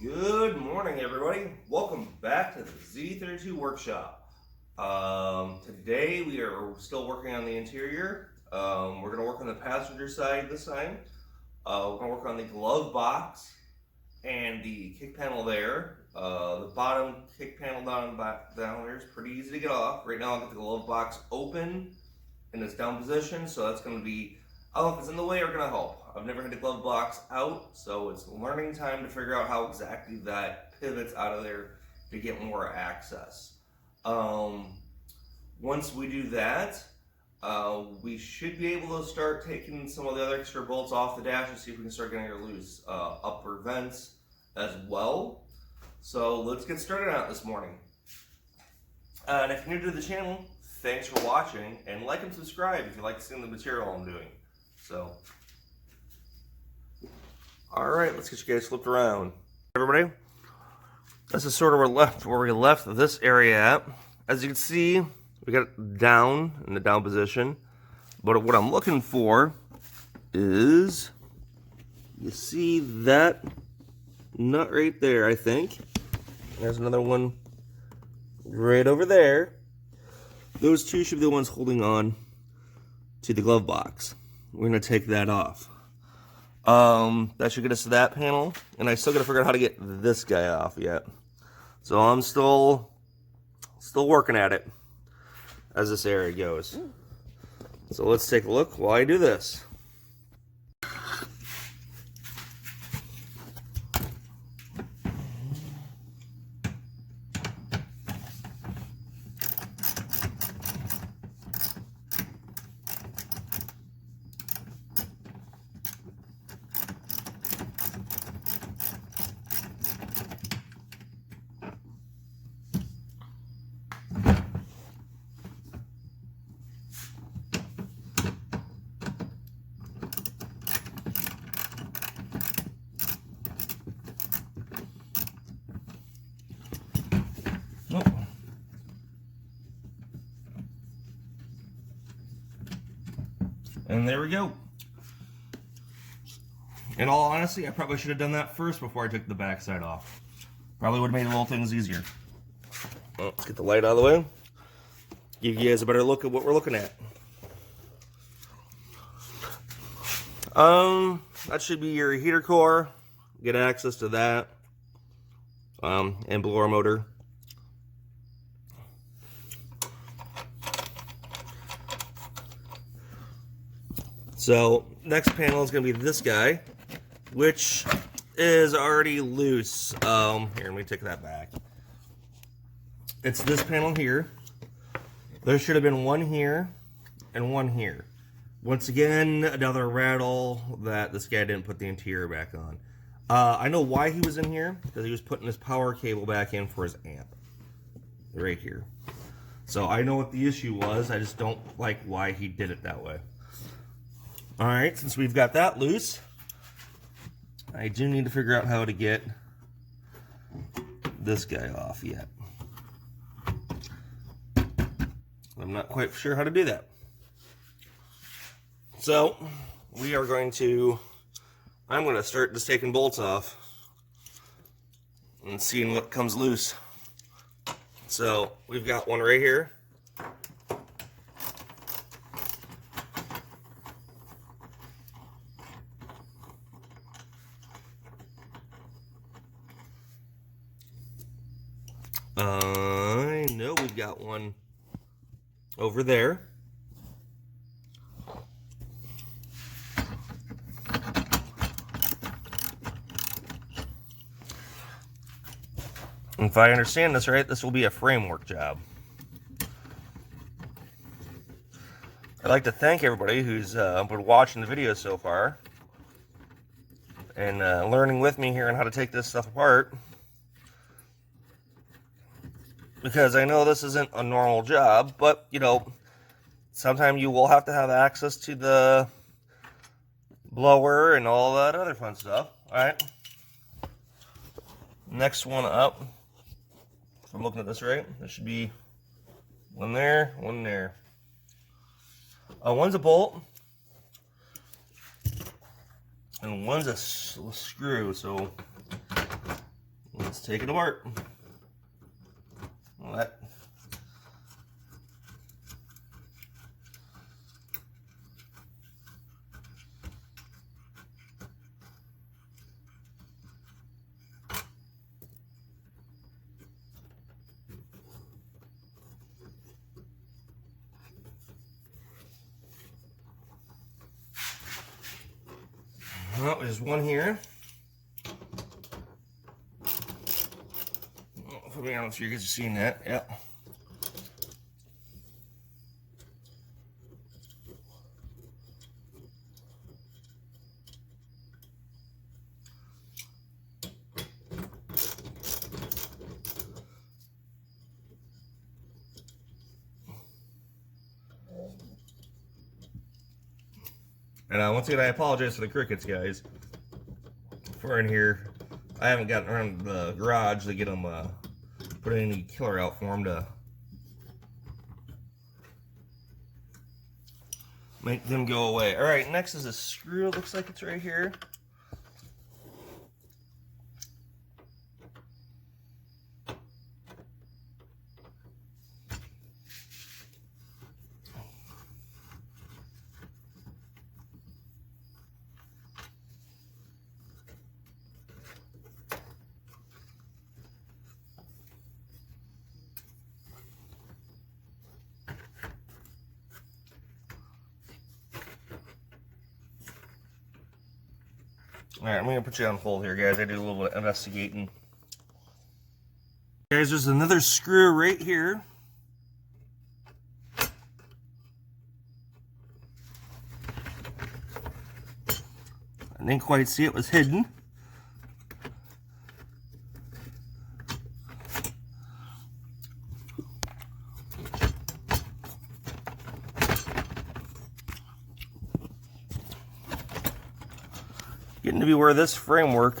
Good morning, everybody. Welcome back to the Z32 workshop. Today we are still working on the interior. We're going to work on the passenger side this time. We're going to work on the glove box and the kick panel there. The bottom kick panel down there is pretty easy to get off. Right now I've got the glove box open in its down position, so that's going to be, I don't know if it's in the way or going to help. I've never had the glove box out, so it's learning time to figure out how exactly that pivots out of there to get more access. Once we do that, we should be able to start taking some of the other extra bolts off the dash and see if we can start getting our loose upper vents as well. So let's get started on it this morning. And if you're new to the channel, thanks for watching, and like and subscribe if you like seeing the material I'm doing. So, all right, let's get you guys flipped around. Everybody, this is sort of where we left this area at. As you can see, we got it down in the down position. But what I'm looking for is, you see that nut right there, I think. There's another one right over there. Those two should be the ones holding on to the glove box. We're going to take that off. That should get us to that panel. And I still got to figure out how to get this guy off yet. So I'm still working at it as this area goes. So let's take a look while I do this. Oh. And there we go. In all honesty, I probably should have done that first before I took the backside off. Probably would have made little things easier. Well, let's get the light out of the way. Give you guys a better look at what we're looking at. That should be your heater core. Get access to that. And blower motor. So, next panel is going to be this guy, which is already loose. Here, let me take that back. It's this panel here. There should have been one here and one here. Once again, another rattle that this guy didn't put the interior back on. I know why he was in here, because he was putting his power cable back in for his amp. Right here. So I know what the issue was, I just don't like why he did it that way. Alright, since we've got that loose, I do need to figure out how to get this guy off yet. I'm not quite sure how to do that. So, we are going to, I'm going to start just taking bolts off and seeing what comes loose. So, we've got one right here. I know we've got one over there. If I understand this right, this will be a framework job. I'd like to thank everybody who's been watching the video so far and learning with me here on how to take this stuff apart. Because I know this isn't a normal job, but, you know, sometimes you will have to have access to the blower and all that other fun stuff. Alright. Next one up. If I'm looking at this right, there should be one there, one there. One's a bolt, and one's a screw, so Let's take it apart. Well, that. Well, there's one here. I don't know if you guys are seeing that. Yep. And once again, I apologize for the crickets, guys. For in here, I haven't gotten around the garage to get them put any killer out for them to make them go away. All right, next is a screw. It looks like it's right here. Alright, I'm going to put you on hold here, guys. I do a little bit of investigating. Guys, there's another screw right here. I didn't quite see it was hidden. Getting to be where this framework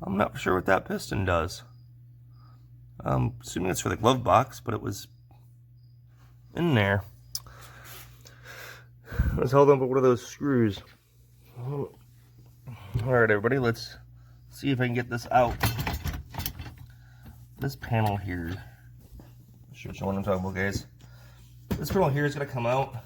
I'm not sure what that piston does. I'm assuming it's for the glove box, but it was in there. I was held on by one of those screws. Alright, everybody, let's see if I can get this out. This panel here, I'll show you what I'm talking about, guys. This panel here is going to come out,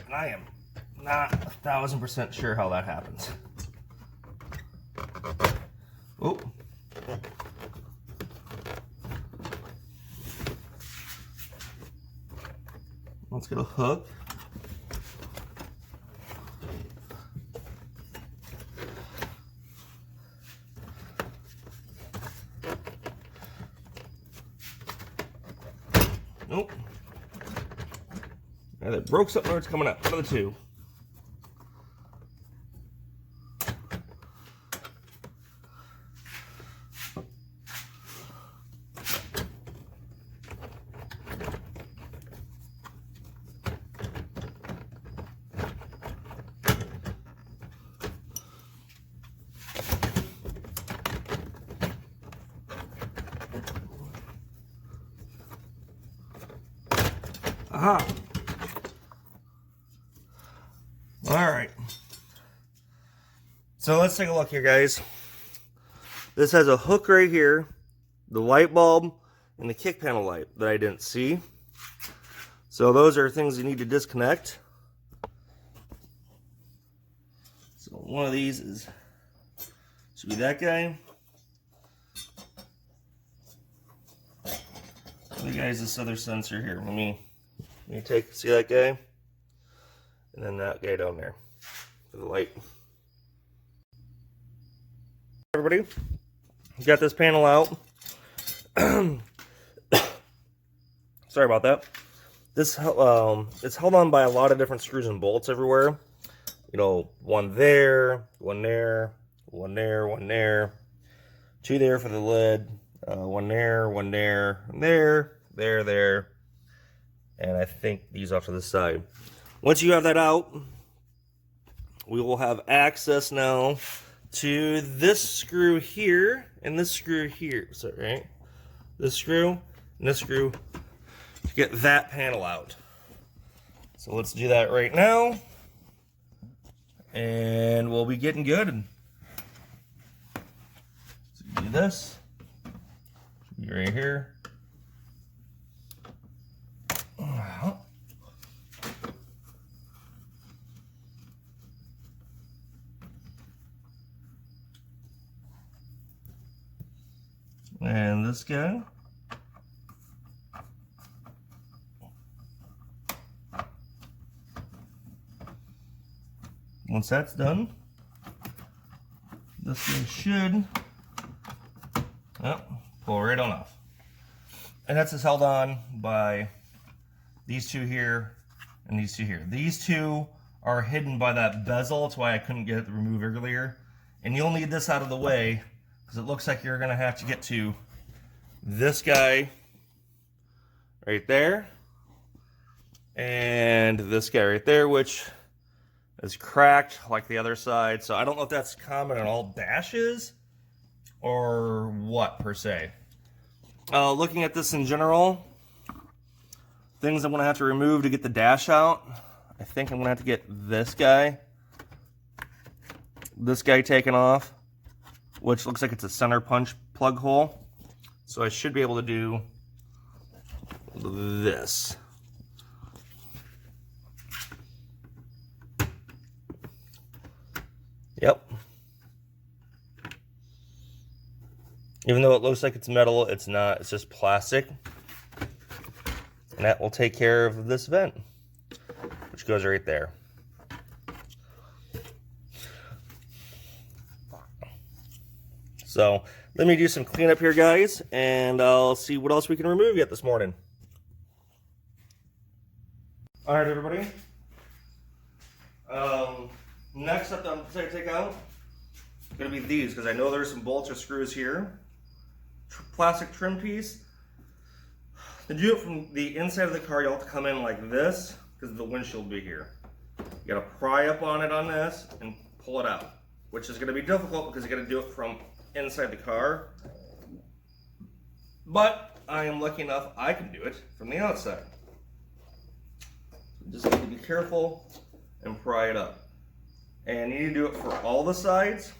and I am not 1000% sure how that happens. Oh. Let's get a hook. Nope. Now that broke something or it's coming up. One of the two. Aha. Alright. So let's take a look here, guys. This has a hook right here, the light bulb, and the kick panel light that I didn't see. So those are things you need to disconnect. So one of these should be that guy. The other guy is this other sensor here. Let me see that guy, and then that guy down there for the light. Everybody, got this panel out. Sorry about that. This it's held on by a lot of different screws and bolts everywhere. You know, one there, one there, one there, one there, two there for the lid, one there, one there, there. And I think these off to the side. Once you have that out, we will have access now to this screw here and this screw here. Is that right? This screw and this screw to get that panel out. So let's do that right now. And we'll be getting good. So do this. Be right here. And this guy. Once that's done, this thing should pull right on off. And that's just held on by these two here and these two here. These two are hidden by that bezel. That's why I couldn't get it removed earlier. And you'll need this out of the way because it looks like you're going to have to get to this guy right there and this guy right there, which is cracked like the other side. So I don't know if that's common on all dashes or what per se. Looking at this in general, things I'm going to have to remove to get the dash out. I think I'm going to have to get this guy taken off, which looks like it's a center punch plug hole. So I should be able to do this. Yep. Even though it looks like it's metal, it's not. It's just plastic. And that will take care of this vent, which goes right there. So let me do some cleanup here, guys, and I'll see what else we can remove yet this morning. All right, everybody. Next up that I'm going to take out is going to be these, because I know there's some bolts or screws here. Plastic trim piece. To do it from the inside of the car, you'll have to come in like this, because the windshield will be here. You got to pry up on it on this and pull it out, which is going to be difficult because you got to do it from inside the car. But I am lucky enough I can do it from the outside. Just need to be careful and pry it up. And you need to do it for all the sides.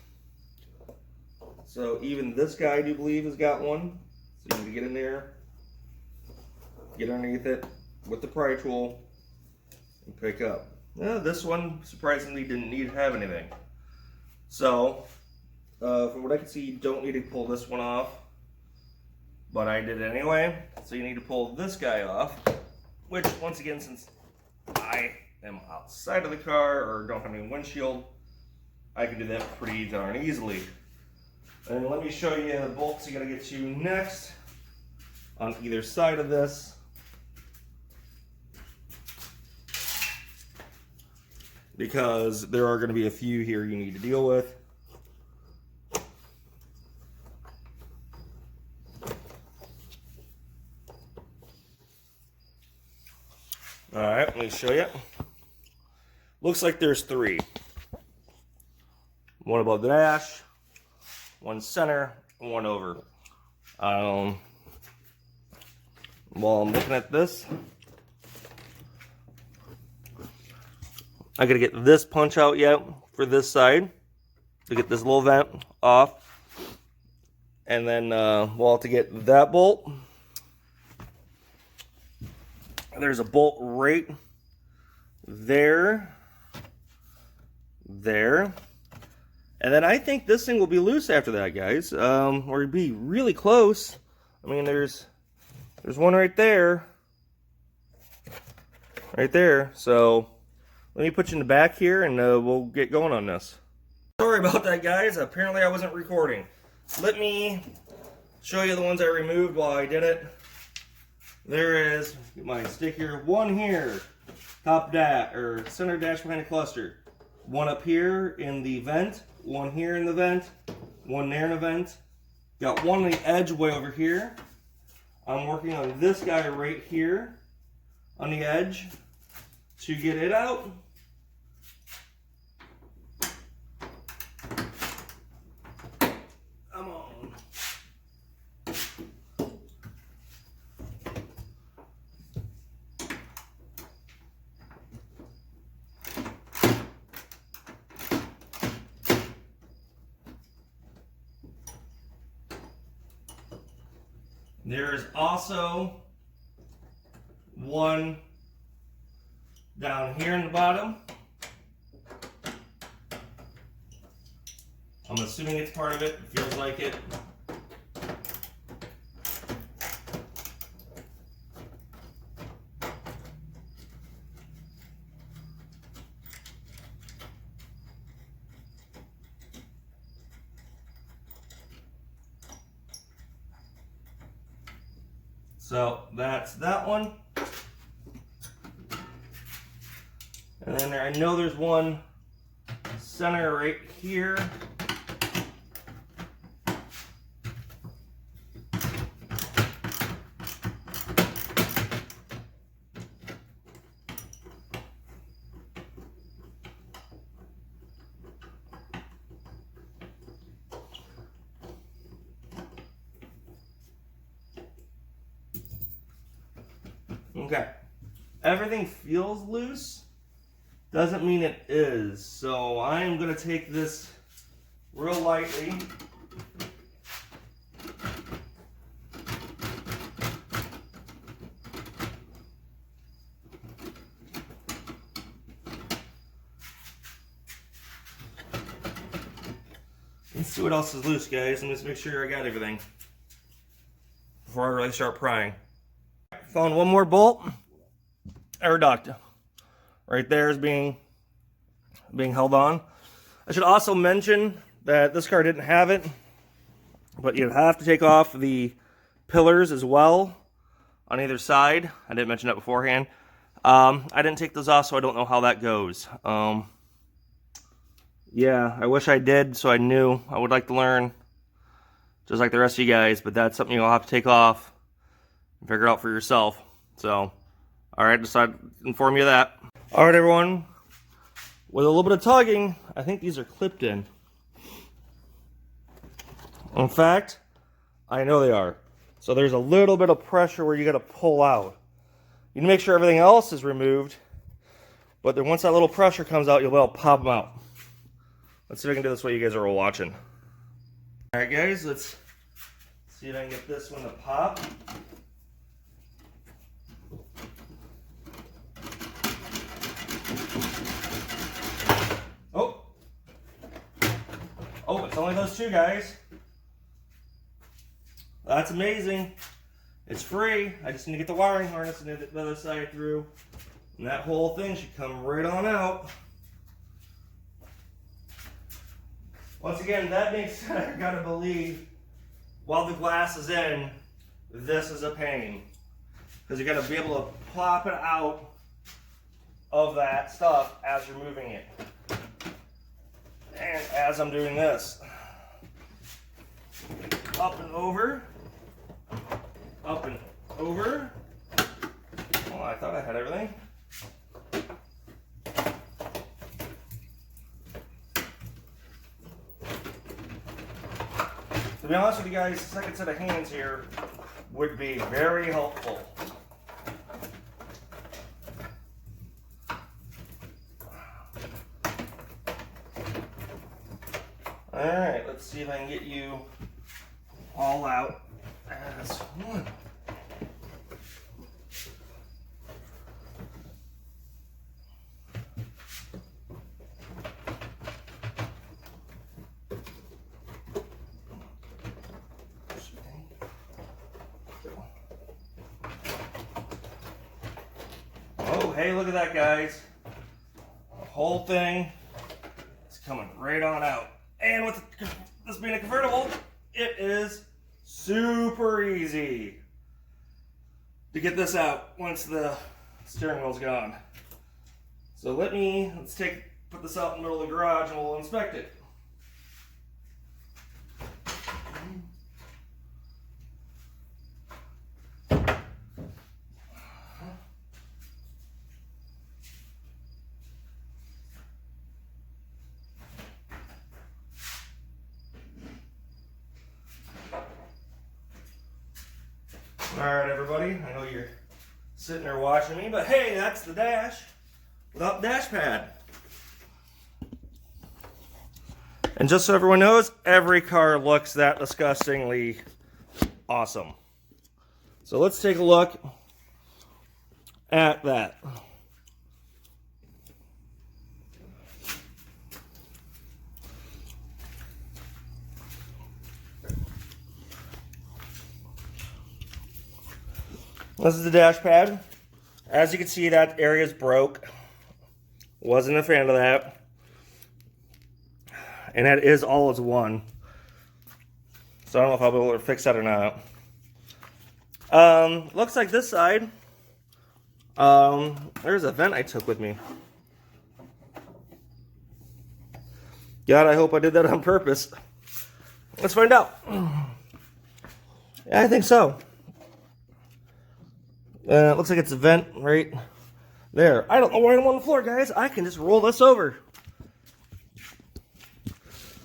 So even this guy, I do believe, has got one. So you need to get in there, get underneath it with the pry tool, and pick up. This one, surprisingly, didn't need to have anything. So, from what I can see, you don't need to pull this one off. But I did it anyway. So you need to pull this guy off. Which, once again, since I am outside of the car or don't have any windshield, I can do that pretty darn easily. And let me show you the bolts you gotta get to next on either side of this. Because there are gonna be a few here you need to deal with. All right, let me show you. Looks like there's three. One above the dash, one center, and one over. While I'm looking at this, I gotta get this punch out yet for this side to get this little vent off. And then we'll have to get that bolt. There's a bolt right there. And then I think this thing will be loose after that, guys. Or it'd be really close. I mean, there's one right there. Right there. So let me put you in the back here and we'll get going on this. Sorry about that, guys. Apparently I wasn't recording. Let me show you the ones I removed while I did it. There is my sticker. One here, top dash or center dash behind the cluster. One up here in the vent. One here in the vent. One there in the vent. Got one on the edge way over here. I'm working on this guy right here on the edge to get it out. There is also one down here in the bottom. I'm assuming it's part of it. It feels like it. So that's that one. And then I know there's one center right here. Okay, everything feels loose, doesn't mean it is. So I'm gonna take this real lightly. Let's see what else is loose, guys. Let me just make sure I got everything before I really start prying. Found one more bolt, air duct, right there is being held on. I should also mention that this car didn't have it, but you have to take off the pillars as well on either side. I didn't mention that beforehand. I didn't take those off, so I don't know how that goes. Yeah, I wish I did, so I knew. I would like to learn, just like the rest of you guys, but that's something you'll have to take off. Figure it out for yourself. So, alright, decided to inform you of that. Alright, everyone. With a little bit of tugging, I think these are clipped in. In fact, I know they are. So there's a little bit of pressure where you got to pull out. You need to make sure everything else is removed. But then once that little pressure comes out, you'll be able to pop them out. Let's see if I can do this while you guys are all watching. Alright, guys, let's see if I can get this one to pop. Oh, it's only those two, guys. That's amazing. It's free. I just need to get the wiring harness and the other side through. And that whole thing should come right on out. Once again, that being said, I gotta believe while the glass is in, this is a pain. Because you gotta be able to plop it out of that stuff as you're moving it. And as I'm doing this, up and over, up and over. Well, I thought I had everything. To be honest with you guys, the second set of hands here would be very helpful. Alright, let's see if I can get you all out as one. Oh, hey, look at that, guys. The whole thing is coming right on out. And with this being a convertible, it is super easy to get this out once the steering wheel's gone. So let's put this out in the middle of the garage and we'll inspect it. Alright, everybody, I know you're sitting there watching me, but hey, that's the dash without the dash pad. And just so everyone knows, every car looks that disgustingly awesome. So let's take a look at that. This is the dash pad. As you can see, that area is broke. Wasn't a fan of that. And that is all as one. So I don't know if I'll be able to fix that or not. Looks like this side, there's a vent I took with me. God, I hope I did that on purpose. Let's find out. Yeah, I think so. It looks like it's a vent right there. I don't know why I'm on the floor, guys. I can just roll this over.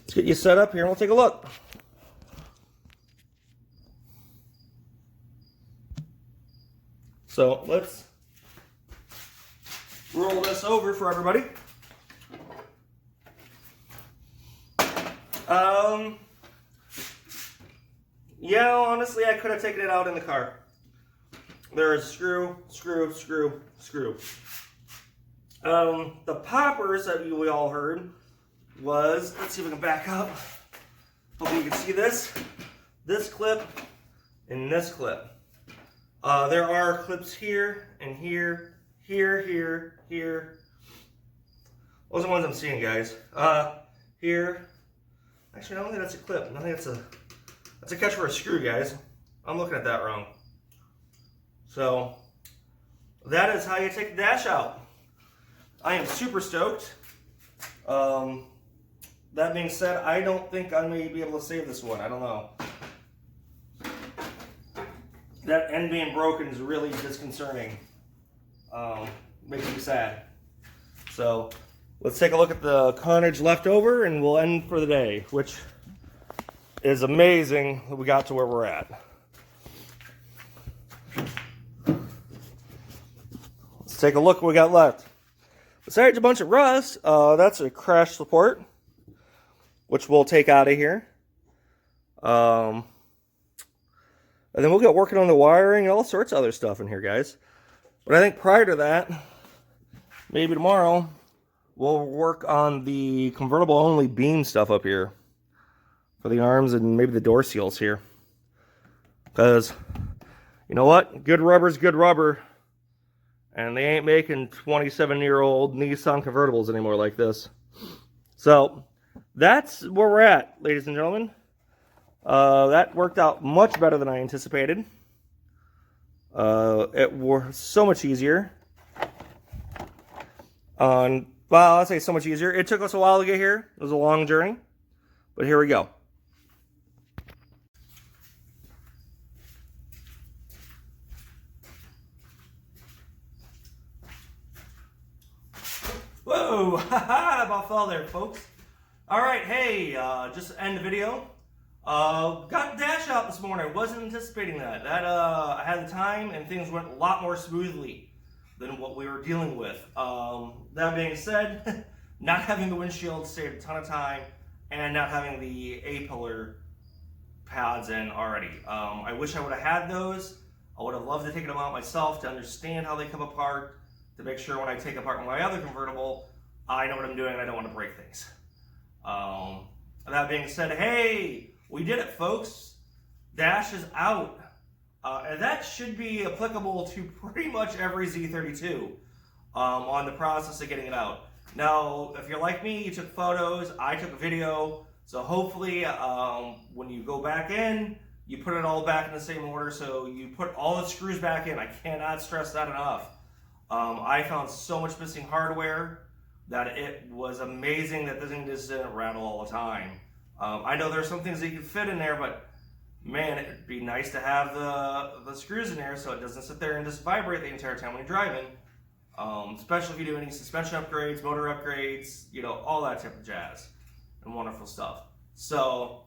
Let's get you set up here and we'll take a look. So let's roll this over for everybody. Yeah, honestly, I could have taken it out in the car. There's screw, screw, screw, screw. The poppers that we all heard was, let's see if we can back up. Hopefully you can see this clip, and this clip. There are clips here, and here, here. Those are the ones I'm seeing, guys. Here. Actually, I don't think that's a clip. I think that's a catch for a screw, guys. I'm looking at that wrong. So, that is how you take the dash out. I am super stoked. That being said, I don't think I may be able to save this one. I don't know. That end being broken is really disconcerting. Makes me sad. So, let's take a look at the carnage left over and we'll end for the day, which is amazing that we got to where we're at. Let's take a look at what we got left. Besides a bunch of rust, that's a crash support, which we'll take out of here. And then we'll get working on the wiring and all sorts of other stuff in here, guys. But I think prior to that, maybe tomorrow, we'll work on the convertible only beam stuff up here for the arms and maybe the door seals here. Because, you know what? Good rubber's good rubber. And they ain't making 27-year-old Nissan convertibles anymore like this. So, that's where we're at, ladies and gentlemen. That worked out much better than I anticipated. It was so much easier. Well, I'll say so much easier. It took us a while to get here. It was a long journey. But here we go. Whoa! Haha! About fell there, folks. Alright, hey, just to end the video. Got the dash out this morning. Wasn't anticipating that. I had the time and things went a lot more smoothly than what we were dealing with. That being said, not having the windshield saved a ton of time and not having the A-pillar pads in already. I wish I would have had those. I would have loved to take them out myself to understand how they come apart, to make sure when I take apart my other convertible, I know what I'm doing and I don't want to break things. That being said, hey, we did it, folks. Dash is out. And that should be applicable to pretty much every Z32 on the process of getting it out. Now, if you're like me, you took photos, I took a video, so hopefully when you go back in, you put it all back in the same order, so you put all the screws back in. I cannot stress that enough. I found so much missing hardware that it was amazing that the thing just didn't rattle all the time. I know there's some things that you can fit in there, but man, it'd be nice to have the screws in there so it doesn't sit there and just vibrate the entire time when you're driving. Especially if you do any suspension upgrades, motor upgrades, you know, all that type of jazz and wonderful stuff. So,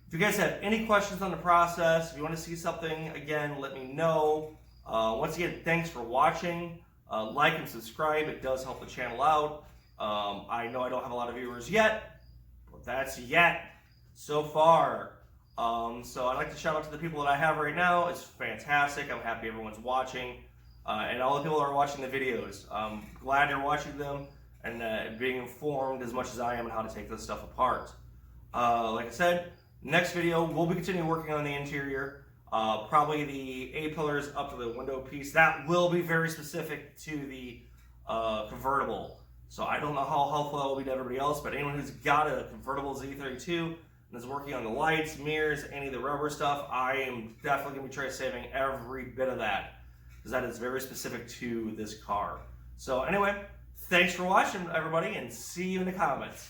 if you guys have any questions on the process, if you want to see something, again, let me know. Once again, thanks for watching. Like and subscribe. It does help the channel out. I know I don't have a lot of viewers yet, but that's yet so far. So I'd like to shout out to the people that I have right now. It's fantastic. I'm happy everyone's watching. And all the people that are watching the videos. I'm glad you're watching them and being informed as much as I am on how to take this stuff apart. Like I said, next video, we'll be continuing working on the interior. Probably the A-pillars up to the window piece. That will be very specific to the convertible. So I don't know how helpful that will be to everybody else, but anyone who's got a convertible Z32 and is working on the lights, mirrors, any of the rubber stuff, I am definitely going to be trying saving every bit of that, because that is very specific to this car. So anyway, thanks for watching, everybody, and see you in the comments.